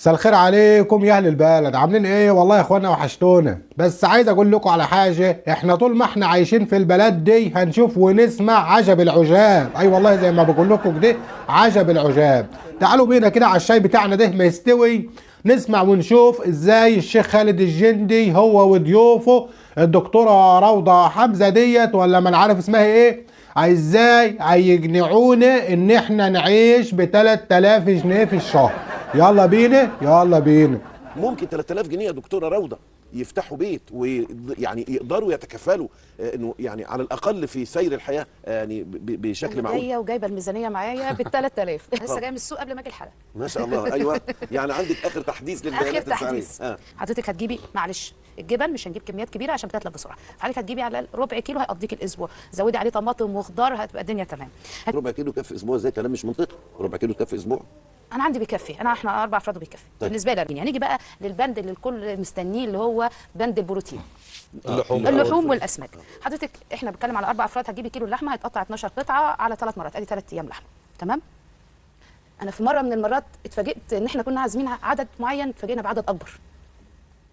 مساء الخير عليكم يا اهل البلد، عاملين ايه؟ والله يا اخوانا وحشتونا. بس عايز اقول لكم على حاجه، احنا طول ما احنا عايشين في البلد دي هنشوف ونسمع عجب العجاب. اي والله زي ما بقول لكم كده عجب العجاب. تعالوا بينا كده على الشاي بتاعنا ده ما يستوي، نسمع ونشوف ازاي الشيخ خالد الجندي هو وضيوفه الدكتوره روضه حمزه ديت ولا ما عارف اسمها ايه، ازاي هيقنعونا ان احنا نعيش ب 3000 جنيه في الشهر. يلا بينا يلا بينا. ممكن 3000 جنيه يا دكتوره روضه يفتحوا بيت ويعني يقدروا يتكفلوا انه يعني على الاقل في سير الحياه يعني بشكل معقول. جايه وجايبه الميزانيه معايا بال 3000 لسه جايه من السوق قبل ما اجي الحلقه. ما شاء الله. ايوه يعني عندك اخر تحديث للبيانات اخر تحديث. حضرتك هتجيبي معلش الجبن مش هنجيب كميات كبيره عشان بتتلف بسرعه، فحضرتك هتجيبي على ربع كيلو هيقضيك الاسبوع، زودي عليه طماطم وخضار هتبقى الدنيا تمام. ربع كيلو كف اسبوع؟ ازاي؟ كلام مش منطقي. ربع كيلو كف اسبوع؟ انا عندي بيكفي، احنا 4 افراد وبيكفي. طيب. بالنسبه لي يعني هنيجي بقى للبند اللي الكل مستنيه اللي هو بند البروتين. اللحوم والاسماك. حضرتك احنا بنتكلم على 4 افراد، هتجيبي كيلو اللحمه هيتقطع 12 قطعه على 3 مرات، ادي 3 ايام لحمه. تمام. انا في مره من المرات اتفاجئت ان احنا كنا عازمين عدد معين، اتفاجئنا بعدد اكبر.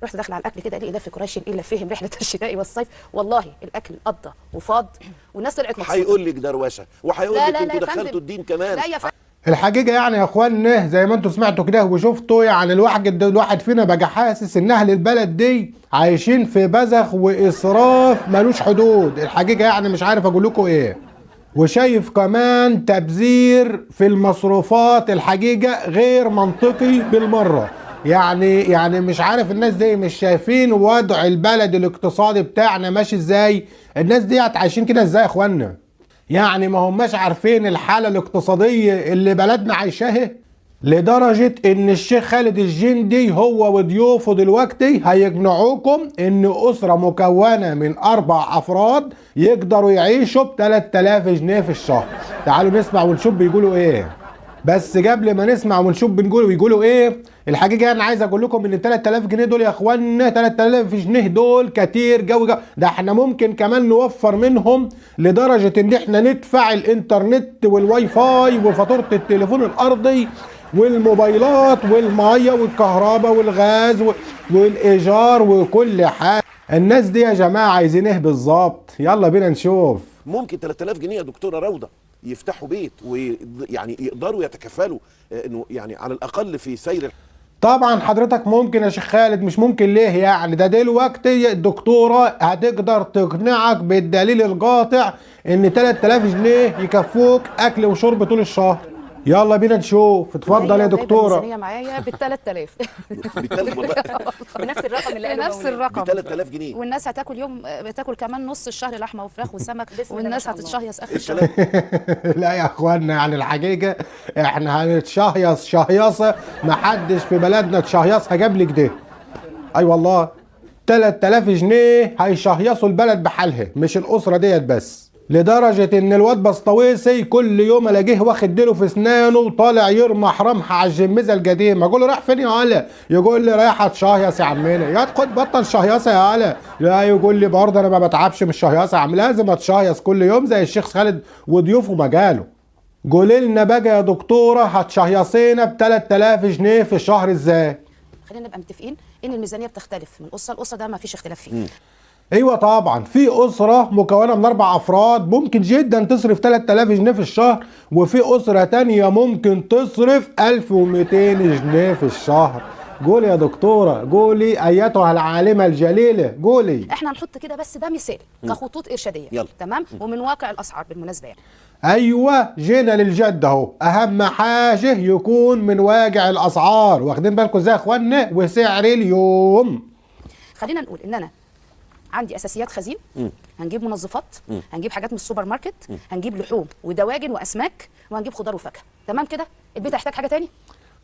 رحت داخله على الاكل كده الاقي ده في قريش الا فهم رحله الشتاء والصيف، والله الاكل قضى وفاض والناس طلعت مبسوطه. هيقول لك دروشه وهيقول لك انتوا دخلتوا الدين كمان. لا يا الحقيقه يعني يا اخوانا زي ما انتم سمعتوا كده وشفتوا، يعني الواحد فينا بقى حاسس ان اهل البلد دي عايشين في بذخ واسراف ملوش حدود. الحقيقه يعني مش عارف اقول لكم ايه. وشايف كمان تبذير في المصروفات الحقيقه غير منطقي بالمره. يعني مش عارف الناس دي مش شايفين وضع البلد الاقتصادي بتاعنا ماشي ازاي؟ الناس دي عايشين كده ازاي يا اخوانا؟ يعني ما هماش عارفين الحالة الاقتصادية اللي بلدنا عايشاها، لدرجة ان الشيخ خالد الجندي هو وضيوفه دلوقتي هيقنعوكم ان اسرة مكونة من 4 افراد يقدروا يعيشوا ب 3000 جنيه في الشهر. تعالوا نسمع ونشوف بيقولوا ايه. بس قبل ما نسمع ونشوف بيقولوا ايه، الحقيقه انا عايز اقول لكم ان 3000 جنيه دول يا اخوانا، 3000 جنيه دول كتير جو. ده احنا ممكن كمان نوفر منهم لدرجه ان احنا ندفع الانترنت والواي فاي وفاتوره التليفون الارضي والموبايلات والميه والكهرباء والغاز والايجار وكل حاجه. الناس دي يا جماعه عايزين ايه بالظبط؟ يلا بينا نشوف. ممكن 3000 جنيه يا دكتوره روضه يفتحوا بيت ويعني يقدروا يتكفلوا انه يعني على الاقل في سير. طبعا حضرتك ممكن يا شيخ خالد، مش ممكن ليه يعني؟ ده دلوقتي الدكتوره هتقدر تقنعك بالدليل القاطع ان 3000 جنيه يكفوك اكل وشرب طول الشهر. يلا بينا نشوف. اتفضل يا دكتوره. الميزانيه معايا بال 3000 بنفس الرقم اللي قاله بنفس الرقم ب 3000 جنيه. والناس هتاكل يوم، بتاكل كمان نص الشهر لحمه وفراخ وسمك والناس هتتشهيص اخر الشهر. لا يا اخوانا يعني الحقيقه احنا هنتشهيص شهيصه محدش في بلدنا اتشهيصها قبل كده. اي والله 3000 جنيه هيشهيصوا البلد بحالها، مش الاسره ديت بس. لدرجة ان الواد بسطويسي كل يوم الاقيه واخد ديله في اسنانه وطالع يرمح رمحة على الجميزة القديمة. اقول له رايح فين يا هلا؟ يقول لي رايح اتشهيص يا عمنا. يا خد بطل شهيصة يا هلا. لا يقول لي برضه انا ما بتعبش من الشهيصة يا عم، لازم اتشهيص كل يوم زي الشيخ خالد وضيوفه ما قالوا. قولي لنا بقى يا دكتورة هتشهيصينا ب 3000 جنيه في الشهر ازاي؟ خلينا نبقى متفقين ان الميزانية بتختلف من اسرة لاسرة، ده ما فيش اختلاف فيه. ايوه طبعا في اسره مكونه من 4 افراد ممكن جدا تصرف 3000 جنيه في الشهر، وفي اسره تانية ممكن تصرف 1200 جنيه في الشهر. قولي يا دكتوره، قولي ايتها العالمه الجليله، قولي. احنا هنحط كده بس ده مثال كخطوط ارشاديه. يلا. تمام. ومن واقع الاسعار بالمناسبه يعني. ايوه جينا للجد اهو. اهم حاجه يكون من واقع الاسعار. واخدين بالكم ازاي يا اخوانا؟ وسعر اليوم. خلينا نقول ان انا عندي اساسيات خزين، هنجيب منظفات، هنجيب حاجات من السوبر ماركت، هنجيب لحوم ودواجن واسماك، وهنجيب خضار وفاكهه. تمام كده؟ البيت هيحتاج حاجه تاني؟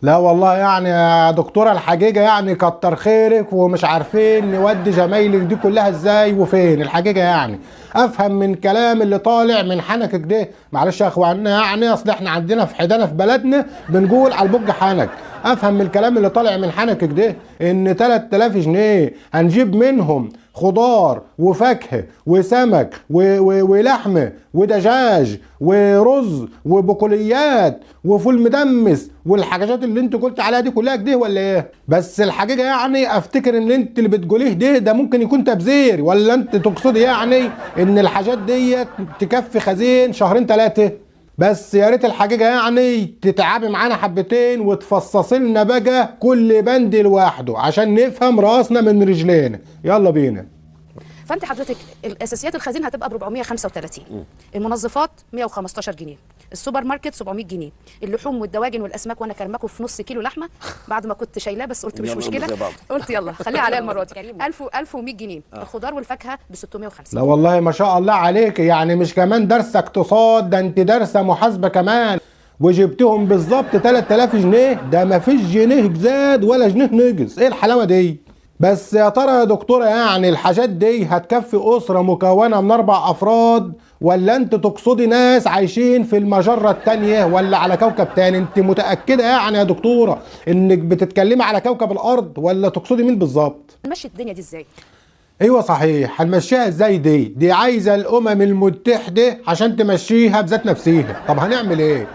لا والله يعني يا دكتوره الحقيقه يعني كتر خيرك، ومش عارفين نودي جمايلك دي كلها ازاي وفين. الحقيقه يعني افهم من كلام اللي طالع من حنكك ده. معلش يا اخوانا يعني اصل احنا عندنا في حدانا في بلدنا بنقول على البج حنك. افهم من الكلام اللي طالع من حنكك ده ان 3000 جنيه هنجيب منهم خضار وفاكهه وسمك ولحمه ودجاج ورز وبقوليات وفول مدمس والحاجات اللي انت قلت عليها دي كلها كده ولا ايه؟ بس الحقيقه يعني افتكر ان انت اللي بتقوليه ده ممكن يكون تبذير، ولا انت تقصدي يعني ان الحاجات ديت تكفي خزين شهرين 3؟ بس يا ريت الحقيقه يعني تتعبي معانا حبتين وتفصصي لنا بقى كل بند لوحده عشان نفهم راسنا من رجلينا. يلا بينا. فانت حضرتك الاساسيات الخزين هتبقى ب 435، المنظفات 115 جنيه، السوبر ماركت 700 جنيه، اللحوم والدواجن والاسماك وانا كرماكم في نص كيلو لحمه بعد ما كنت شايلاه بس قلت مش مشكله، قلت يلا خليها عليا المره دي 1100 جنيه. الخضار والفاكهه ب 650. لا والله ما شاء الله عليك، يعني مش كمان درس اقتصاد، ده انت دارسه محاسبه كمان، وجبتهم بالظبط 3000 جنيه. ده ما فيش جنيه زاد ولا جنيه نقص. ايه الحلاوه دي؟ بس يا ترى يا دكتوره يعني الحاجات دي هتكفي اسره مكونه من 4 افراد، ولا انت تقصدي ناس عايشين في المجره التانيه ولا على كوكب تاني؟ انت متاكده يعني يا دكتوره انك بتتكلمي على كوكب الارض ولا تقصدي مين بالظبط؟ نمشي الدنيا دي ازاي؟ ايوه صحيح، هنمشيها ازاي؟ دي عايزه الامم المتحده عشان تمشيها بذات نفسها. طب هنعمل ايه؟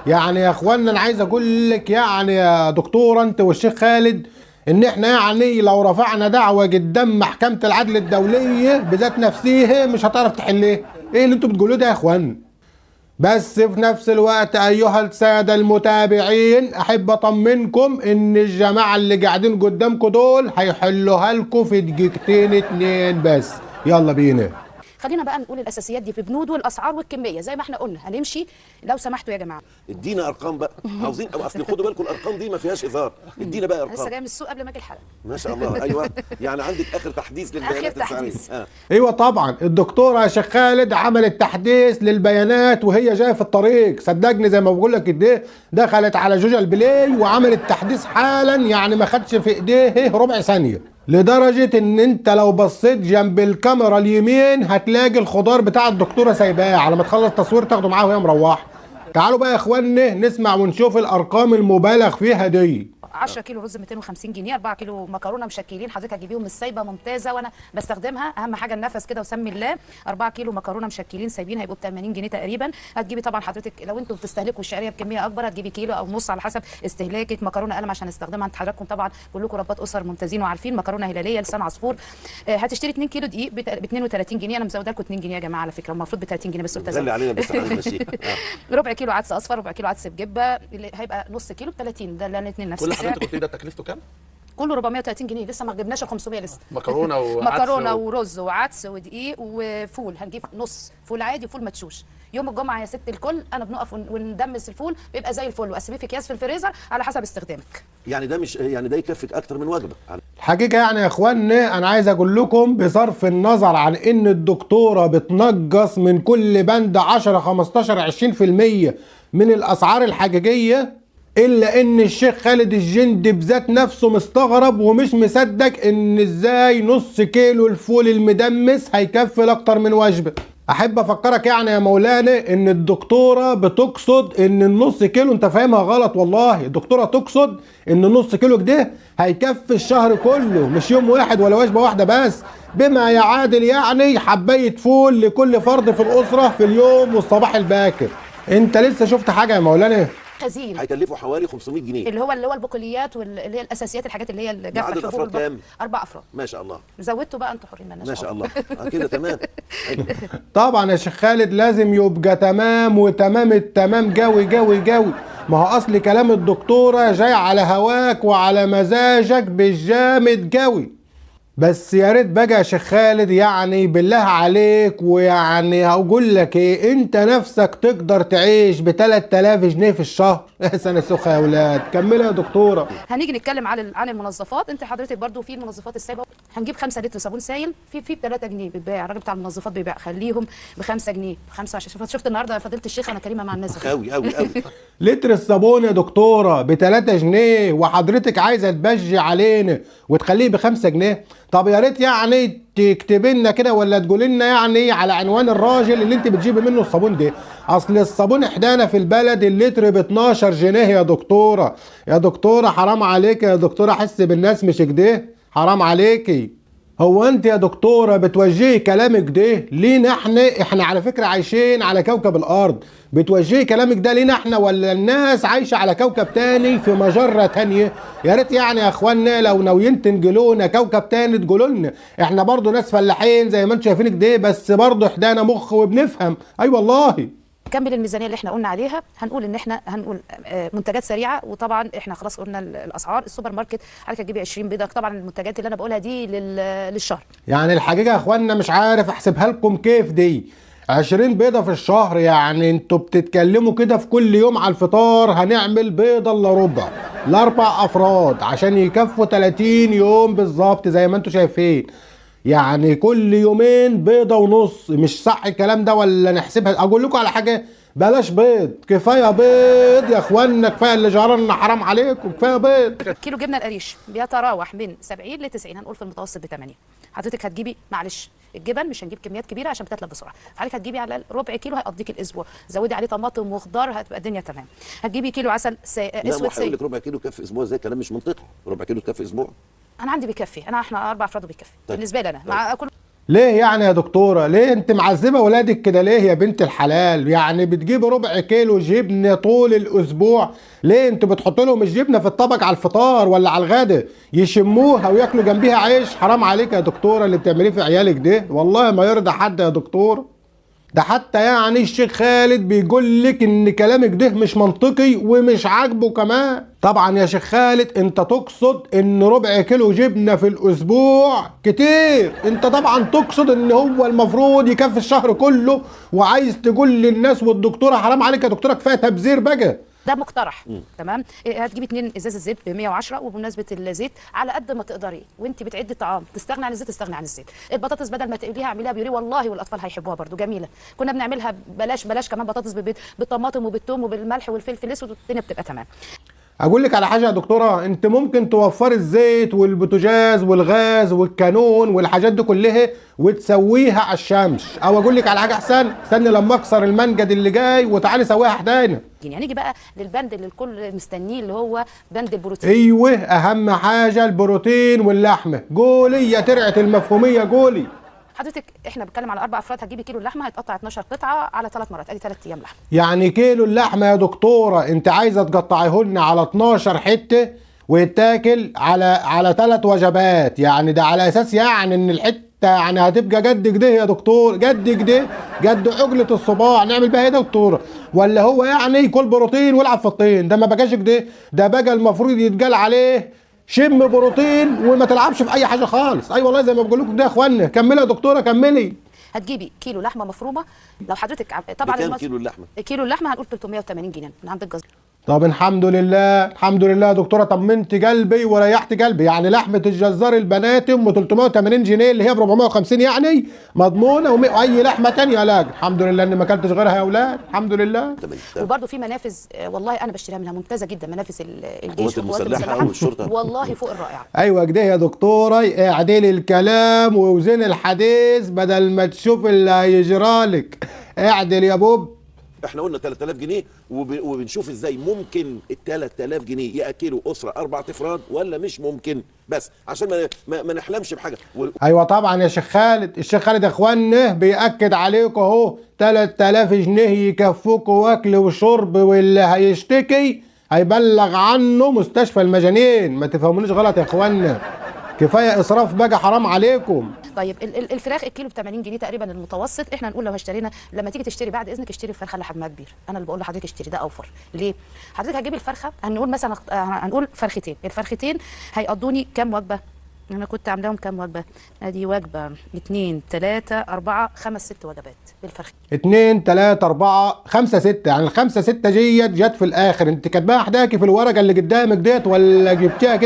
يعني يا اخوانا انا عايز اقول لك يعني يا دكتوره انت والشيخ خالد ان احنا يعني لو رفعنا دعوه قدام محكمه العدل الدوليه بذات نفسها مش هتعرف تحلها. ايه اللي انتوا بتقولوه ده يا اخوان؟ بس في نفس الوقت ايها الساده المتابعين احب اطمنكم ان الجماعه اللي قاعدين قدامكم دول هيحلوها لكم في دقيقتين 2 بس. يلا بينا. خلينا بقى نقول الاساسيات دي ببنود والاسعار والكميه زي ما احنا قلنا هنمشي. لو سمحتوا يا جماعه ادينا ارقام بقى، عاوزين اصل خدوا بالكم الارقام دي ما فيهاش هزار. ادينا بقى ارقام. لسه جاي من السوق قبل ما اجي الحلقه. ما شاء الله. ايوه يعني عندك اخر تحديث للبيانات السعريه. ايوه طبعا الدكتوره يا شيخ خالد عملت تحديث للبيانات وهي جايه في الطريق، صدقني زي ما بقول لك كده دخلت على جوجل بلاي وعملت تحديث حالا، يعني ما خدش في ايديه ربع ثانيه، لدرجه ان انت لو بصيت جنب الكاميرا اليمين هتلاقي الخضار بتاع الدكتوره سايباه، على ما تخلص تصوير تاخده معاها وهي مروحه. تعالوا بقى يا اخوانا نسمع ونشوف الارقام المبالغ فيها دي. 10 كيلو رز 250 جنيه، 4 كيلو مكرونه مشكلين حضرتك هتجيبيهم من السايبه ممتازه وانا بستخدمها، اهم حاجه النفس كده وسمي الله. 4 كيلو مكرونه مشكلين سايبين هيبقوا ب 80 جنيه تقريبا. هتجيبي طبعا حضرتك لو انتوا بتستهلكوا الشعريه بكميه اكبر هتجيبي كيلو او نص على حسب استهلاكك. مكرونه قلم عشان نستخدمها عند حضراتكم طبعا كلكم ربات اسر ممتازين وعارفين. مكرونه هلاليه لسان عصفور. هتشتري 2 كيلو دقيق ب 32 جنيه، انا مزوده لكم 2 جنيه يا جماعه على فكره، المفروض ب 30 جنيه بس قلت غلي علينا بس ماشي. ربع كيلو عدس اصفر، ربع كيلو عدس بجبه اللي هيبقى نص كيلو ب 30. ده اللي الاثنين نفس السعر. كل حضرتك قلت لي ده تكلفته كام؟ كله 430 جنيه، لسه ما جبناش ال 500 لسه. مكرونه وعدس مكرونه ورز وعدس ودقيق وفول، هنجيب نص فول عادي وفول مدشوش. يوم الجمعه يا ست الكل انا بنقف وندمس الفول بيبقى زي الفل واسيبيه في اكياس في الفريزر على حسب استخدامك. يعني ده مش يعني ده يكفيك اكتر من وجبه. الحقيقه يعني يا اخوانا انا عايز اقول لكم بصرف النظر عن ان الدكتوره بتنقص من كل بند 10 15 20% من الاسعار الحقيقيه، الا ان الشيخ خالد الجندي بذات نفسه مستغرب ومش مصدق ان ازاي نص كيلو الفول المدمس هيكفي اكتر من وجبه. احب افكرك يعني يا مولانا ان الدكتوره بتقصد ان النص كيلو، انت فاهمها غلط والله، الدكتوره تقصد ان النص كيلو كده هيكفي الشهر كله مش يوم واحد ولا وجبه واحده بس، بما يعادل يعني حبايه فول لكل فرد في الاسره في اليوم والصباح الباكر. انت لسه شفت حاجه يا مولانا؟ خزين هيكلفوا حوالي 500 جنيه اللي هو البقوليات واللي هي الاساسيات الحاجات اللي هي الجافه. عدد افراد كام؟ 4 افراد. ما شاء الله. زودتوا بقى انتوا حرين ما شاء الله. كده تمام. طبعا يا شيخ خالد لازم يبقى تمام وتمام التمام جوي جوي جوي، ما هو اصل كلام الدكتوره جاي على هواك وعلى مزاجك بالجامد جوي. بس يا ريت بقى يا شيخ خالد يعني بالله عليك، ويعني هقول لك ايه، انت نفسك تقدر تعيش ب 3000 جنيه في الشهر؟ سنه سخه يا اولاد. كملي يا دكتوره. هنيجي نتكلم عن المنظفات. انت حضرتك برضو في المنظفات السايبه هنجيب 5 لتر صابون سائل في ب 3 جنيه بيتباع، الراجل بتاع المنظفات بيبيع، خليهم ب 5 جنيه ب 25. شفت النهارده يا فضيله الشيخ انا كريمه مع الناس قوي قوي قوي. لتر الصابون يا دكتورة ب3 جنيه وحضرتك عايزة تبجي علينا وتخليه ب5 جنيه؟ طب يا ريت يعني تكتبي لنا كده ولا تقولي لنا يعني على عنوان الراجل اللي انت بتجيبي منه الصابون ده. اصل الصابون احدانا في البلد اللتر ب12 جنيه يا دكتورة. يا دكتورة حرام عليك يا دكتورة، حس بالناس مش كده، حرام عليكي. هو انت يا دكتورة بتوجهي كلامك ده لينا احنا على فكرة عايشين على كوكب الارض، بتوجهي كلامك ده لينا احنا ولا الناس عايشة على كوكب تاني في مجرة تانية؟ يا ريت يعني يا اخوانا لو ناويين تنقلونا كوكب تاني تقولوا لنا، احنا برضو ناس فلاحين زي ما انتم شايفينك ده، بس برضو احدانا مخ وبنفهم. اي والله. نكمل الميزانيه اللي احنا قلنا عليها. هنقول ان احنا هنقول منتجات سريعه، وطبعا احنا خلاص قلنا الاسعار. السوبر ماركت حضرتك هتجيبي 20 بيضه، طبعا المنتجات اللي انا بقولها دي للشهر. يعني الحقيقه يا اخوانا مش عارف احسبها لكم كيف دي. 20 بيضه في الشهر، يعني انتوا بتتكلموا كده في كل يوم على الفطار هنعمل بيضه الا ربع ل4 افراد عشان يكفوا 30 يوم بالظبط زي ما انتوا شايفين. يعني كل يومين بيضه ونص، مش صح الكلام ده ولا نحسبها؟ اقول لكم على حاجه، بلاش بيض، كفايه بيض يا اخوانا، كفايه اللي جرالنا، حرام عليكم، كفايه بيض. كيلو جبنه القريش بيتراوح من 70 ل 90، هنقول في المتوسط ب8. حضرتك هتجيبي معلش الجبن مش هنجيب كميات كبيره عشان بتتلف بسرعه، فحضرتك هتجيبي على ربع كيلو هيقضيك الاسبوع، زودي عليه طماطم وخضار هتبقى الدنيا تمام. هتجيبي كيلو عسل اسود سائل. لك ربع كيلو يكفي اسبوع؟ ازاي؟ كلام مش منطقي. ربع كيلو يكفي اسبوع؟ انا عندي بيكفي، احنا 4 افراد وبيكفي. طيب. بالنسبه لي انا مع كل. ليه يعني يا دكتورة؟ ليه انت معذبة ولادك كده ليه يا بنت الحلال؟ يعني بتجيب ربع كيلو جبنة طول الاسبوع، ليه انتوا بتحطوا لهم الجبنة في الطبق على الفطار ولا على الغدا يشموها وياكلوا جنبيها عيش؟ حرام عليك يا دكتورة اللي بتعمليه في عيالك ده، والله ما يرضى حد يا دكتورة. ده حتى يعني الشيخ خالد بيقول لك ان كلامك ده مش منطقي ومش عاجبه كمان. طبعا يا شيخ خالد انت تقصد ان ربع كيلو جبنه في الاسبوع كتير، انت طبعا تقصد ان هو المفروض يكفي الشهر كله، وعايز تقول للناس والدكتوره حرام عليك يا دكتوره كفايه تبذير بقى. ده مقترح. تمام. هتجيبي 2 ازازه زيت ب 110. وبمناسبه الزيت على قد ما تقدري وانت بتعدي الطعام تستغني عن الزيت، تستغني عن الزيت. البطاطس بدل ما تقليها اعمليها بيوري، والله والاطفال هيحبوها برده، جميله. كنا بنعملها بلاش كمان بطاطس بالطماطم وبالثوم وبالملح والفلفل الاسود، والدنيا بتبقى تمام. اقول لك على حاجه يا دكتوره، انت ممكن توفري الزيت والبوتاجاز والغاز والكانون والحاجات دي كلها وتسويها على الشمس، او اقول لك على حاجه احسن، استني لما اكسر المنجد اللي جاي وتعالي سويها حدانا. يعني نيجي بقى للبند اللي الكل مستنيه اللي هو بند البروتين. ايوه اهم حاجه البروتين واللحمه. قولي يا ترعه المفهوميه قولي. حضرتك احنا بنتكلم على 4 افراد، هتجيبي كيلو اللحمه هيتقطع 12 قطعه على 3 مرات، ادي 3 ايام لحمه. يعني كيلو اللحمه يا دكتوره انت عايزه تقطعيه لنا على 12 حته ويتاكل على 3 وجبات، يعني ده على اساس يعني ان الحته يعني هتبقى قد كده يا دكتور، قد كده، قد عقله الصباع، نعمل بيها ايه يا دكتوره؟ ولا هو يعني كل بروتين والعب في الطين؟ ده ما بقاش كده، ده بقى المفروض يتقال عليه شم بروتين وما تلعبش في اي حاجه خالص. اي والله زي ما بقول لكم ده يا اخوانا. كملي يا دكتوره كملي. هتجيبي كيلو لحمه مفرومه، لو حضرتك طبعا بكام كيلو اللحمه؟ كيلو اللحمه هنقول 380 جنيه من عند الجزار. طب الحمد لله الحمد لله يا دكتوره، طمنت قلبي وريحت قلبي. يعني لحمه الجزار البنات ام 380 جنيه اللي هي ب 450 يعني مضمونه، واي لحمه ثانيه لا. الحمد لله اني ما اكلتش غيرها يا اولاد، الحمد لله. وبرده في منافذ والله انا بشتريها منها ممتازه جدا، منافذ الجيش والقوات المسلحه والشرطه والله فوق الرائعه. ايوه كده يا دكتوره، اعدلي الكلام ووزني الحديث بدل ما تشوف اللي هيجرالك. اعدل يا بوب. احنا قلنا 3000 جنيه وبنشوف ازاي ممكن ال 3000 جنيه ياكلوا اسره 4 افراد ولا مش ممكن، بس عشان ما نحلمش بحاجه. ايوه طبعا يا شيخ خالد، الشيخ خالد يا اخوانا بياكد عليكم اهو 3000 جنيه يكفوكوا اكل وشرب، واللي هيشتكي هيبلغ عنه مستشفى المجانين. ما تفهمونيش غلط يا اخوانا، كفايه اسراف بقى، حرام عليكم. طيب الفراخ الكيلو ب 80 جنيه تقريبا المتوسط. احنا نقول لو اشترينا، لما تيجي تشتري بعد اذنك اشتري الفرخه اللي حجمها كبير، انا اللي بقول لحضرتك اشتري ده اوفر. ليه؟ حضرتك هتجيبي الفرخه، هنقول مثلا هنقول فرختين، الفرختين هيقضوني كام وجبه؟ انا كنت عاملاهم كام وجبه؟ ادي وجبه 2 3 4 5 6 وجبات بالفرخ. 2 3 4 5 6، يعني الخمسه 6 جت في الاخر. انت كاتباها حداكي في الورقه اللي قدامك ديت ولا جبتها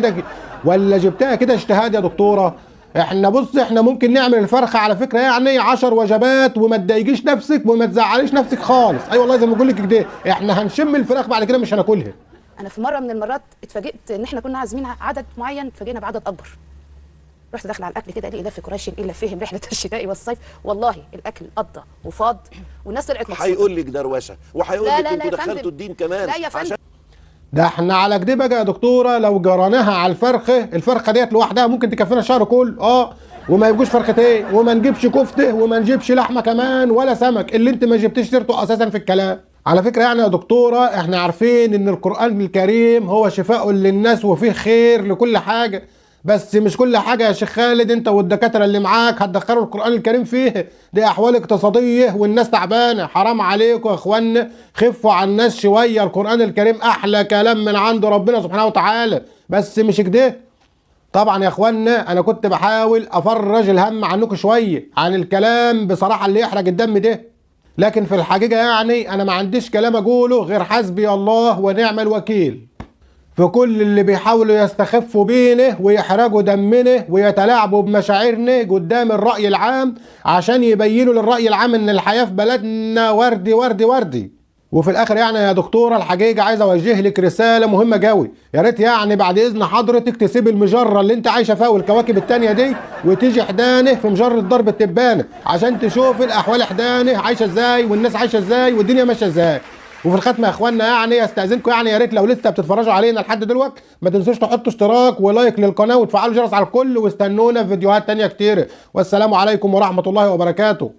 كده اجتهاد يا دكتوره؟ احنا بص، احنا ممكن نعمل الفرخه على فكره يعني 10 وجبات وما تضايقيش نفسك وما تزعليش نفسك خالص. اي والله زي ما بقول لك كده، احنا هنشم الفراخ بعد كده مش هناكلها. انا في مره من المرات اتفاجئت ان احنا كنا عازمين عدد معين، اتفاجئنا بعدد اكبر. رحت داخله على الاكل كده، ليه في قريش الا فيهم رحله الشتاء والصيف. والله الاكل قضى وفاض والناس طلعت مبسوطه. هيقول لك دروشه وهيقول لك انتوا يا دخلتوا فندم. الدين كمان. لا يا فندم. ده احنا على كده بقى يا دكتوره لو جريناها على الفرخه ديت لوحدها ممكن تكفينا الشهر كله. وما يبقوش فرختين وما نجيبش كفته وما نجيبش لحمه كمان ولا سمك، اللي انت ما جبتش سيرته اساسا في الكلام. على فكره يعني يا دكتوره احنا عارفين ان القران الكريم هو شفاء للناس وفيه خير لكل حاجه، بس مش كل حاجه يا شيخ خالد انت والدكاتره اللي معاك هتدخلوا القران الكريم فيه. دي احوال اقتصاديه والناس تعبانه، حرام عليكم يا اخوانا، خفوا على الناس شويه. القران الكريم احلى كلام من عند ربنا سبحانه وتعالى، بس مش كده. طبعا يا اخوانا انا كنت بحاول افرج الهم عنكم شويه عن الكلام بصراحه اللي يحرق الدم ده، لكن في الحقيقه يعني انا ما عنديش كلام اقوله غير حسبي الله ونعم الوكيل في كل اللي بيحاولوا يستخفوا بينا ويحرقوا دمنا ويتلاعبوا بمشاعرنا قدام الرأي العام عشان يبينوا للرأي العام ان الحياة في بلدنا وردي وردي وردي. وفي الاخر يعني يا دكتوره الحقيقه عايز اوجه لك رساله مهمه قوي، يا ريت يعني بعد اذن حضرتك تسيب المجره اللي انت عايشه فيها والكواكب التانيه دي وتيجي حدانه في مجره درب التبانه عشان تشوف الاحوال حدانه عايشه ازاي والناس عايشه ازاي والدنيا ماشيه ازاي. وفي الختمه يا اخوانا يعني استاذنكم يعني يا ريت لو لسه بتتفرجوا علينا لحد دلوقتي ما تنسوش تحطوا اشتراك ولايك للقناه وتفعلوا الجرس على الكل، واستنونا في فيديوهات تانيه كتير. والسلام عليكم ورحمه الله وبركاته.